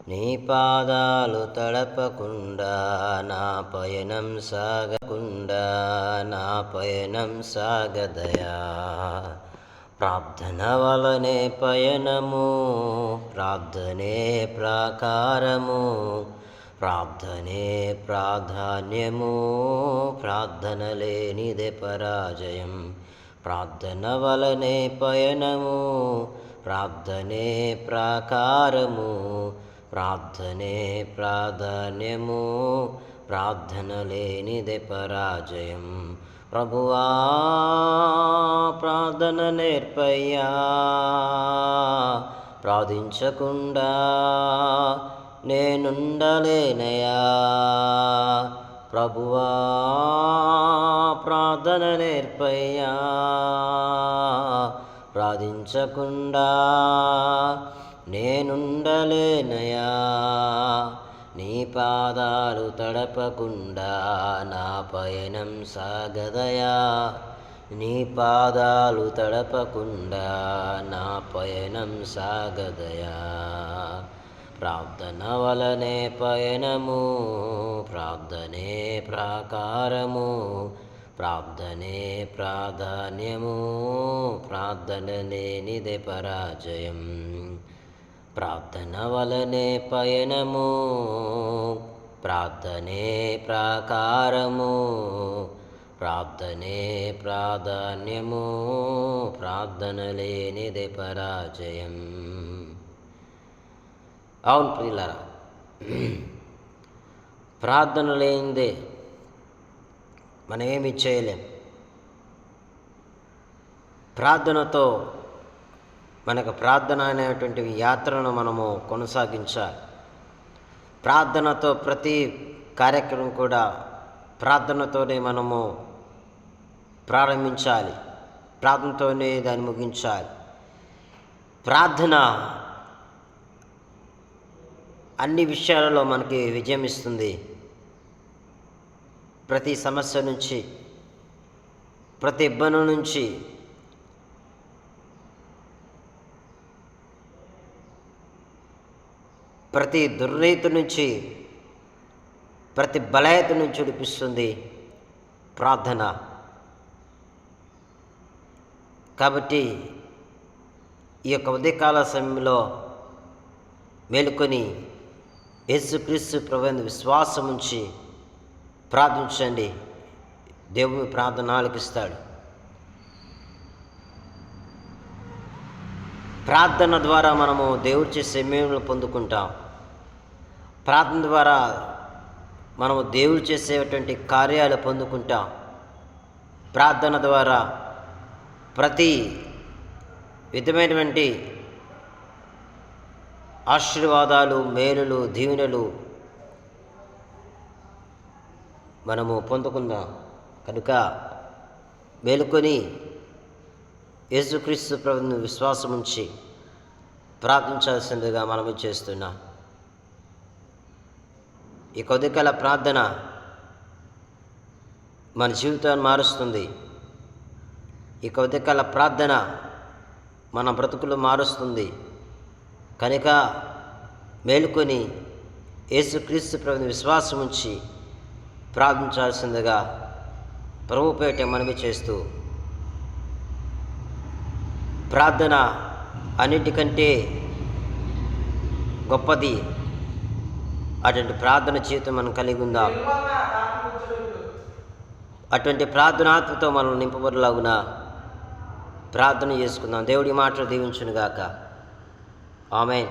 నీ పాదాలు తడపకుండా నా పయనం సాగదయా. ప్రార్థన వలనే పయనము, ప్రార్థనే ప్రాకారము, ప్రార్థనే ప్రాధాన్యము, ప్రార్థన లేనిదే పరాజయం. ప్రార్థన వలనే పయనము, ప్రార్థనే ప్రాకారము, ప్రార్థనే ప్రాధాన్యము, ప్రార్థన లేనిదే పరాజయం. ప్రభువా ప్రార్థన నేర్పయ్యా, ప్రార్థించకుండా నేనుండలేనయా. ప్రభువా ప్రార్థన నేర్పయ్యా, ప్రార్థించకుండా నేనుండలేనయా. నీ పాదాలు తడపకుండా నా పయనం సాగదయా. నీ పాదాలు తడపకుండా నా పయనం సాగదయా. ప్రార్థన వలనే పయనము, ప్రార్థనే ప్రాకారము, ప్రార్థనే ప్రాధాన్యము, ప్రార్థన లేనిదే పరాజయం. ప్రార్థన వలనే పయనము, ప్రార్థనే ప్రాకారము, ప్రార్థనే ప్రాధాన్యము, ప్రార్థన లేనిదే పరాజయం. అవును ప్రియులారా, ప్రార్థన లేనిదే మనం ఏమి చేయలేం. ప్రార్థనతో మనకు ప్రార్థన అనేటువంటి యాత్రను మనము కొనసాగించాలి. ప్రార్థనతో ప్రతి కార్యక్రమం కూడా ప్రార్థనతోనే మనము ప్రారంభించాలి, ప్రార్థనతోనే దాన్ని ముగించాలి. ప్రార్థన అన్ని విషయాలలో మనకి విజయం ఇస్తుంది. ప్రతి సమస్య నుంచి, ప్రతి ఇబ్బంది నుంచి, ప్రతి దుర్నీతి నుంచి, ప్రతి బలహీనత నుంచి విడిపిస్తుంది ప్రార్థన. కాబట్టి ఈ యొక్క ఉదయకాల సమయంలో మేలుకొని యేసుక్రీస్తు ప్రభువునందు విశ్వాసం ఉంచి ప్రార్థించండి. దేవుని ప్రార్థన ఆలకిస్తాడు. ప్రార్థన ద్వారా మనము దేవుడు చేసే మేలును పొందుకుంటాం. ప్రార్థన ద్వారా మనము దేవుడు చేసేటువంటి కార్యాలు పొందుకుంటాం. ప్రార్థన ద్వారా ప్రతి విధమైనటువంటి ఆశీర్వాదాలు, మేలులు, దీవెనలు మనము పొందుకుందాం. కనుక మేలుకొని యేసుక్రీస్తు ప్రభువును విశ్వాసం ఉంచి ప్రార్థించాల్సిందిగా మనము చేస్తున్నాం. ఈ కొద్దికాల ప్రార్థన మన జీవితాన్ని మారుస్తుంది. ఈ కొద్దికాల ప్రార్థన మన బ్రతుకులు మారుస్తుంది. కనుక మేలుకొని యేసుక్రీస్తు ప్రభువును విశ్వాసం ఉంచి ప్రార్థించాల్సిందిగా ప్రభుపేట మనవి చేస్తూ, ప్రార్థన అన్నిటికంటే గొప్పది. అటువంటి ప్రార్థన జీవితం మనం కలిగి ఉందాం. అటువంటి ప్రార్థనాత్మతో మనం నింపబడలాగున ప్రార్థన చేసుకుందాం. దేవుడి మాటలు దీవించునుగాక. ఆమేన్.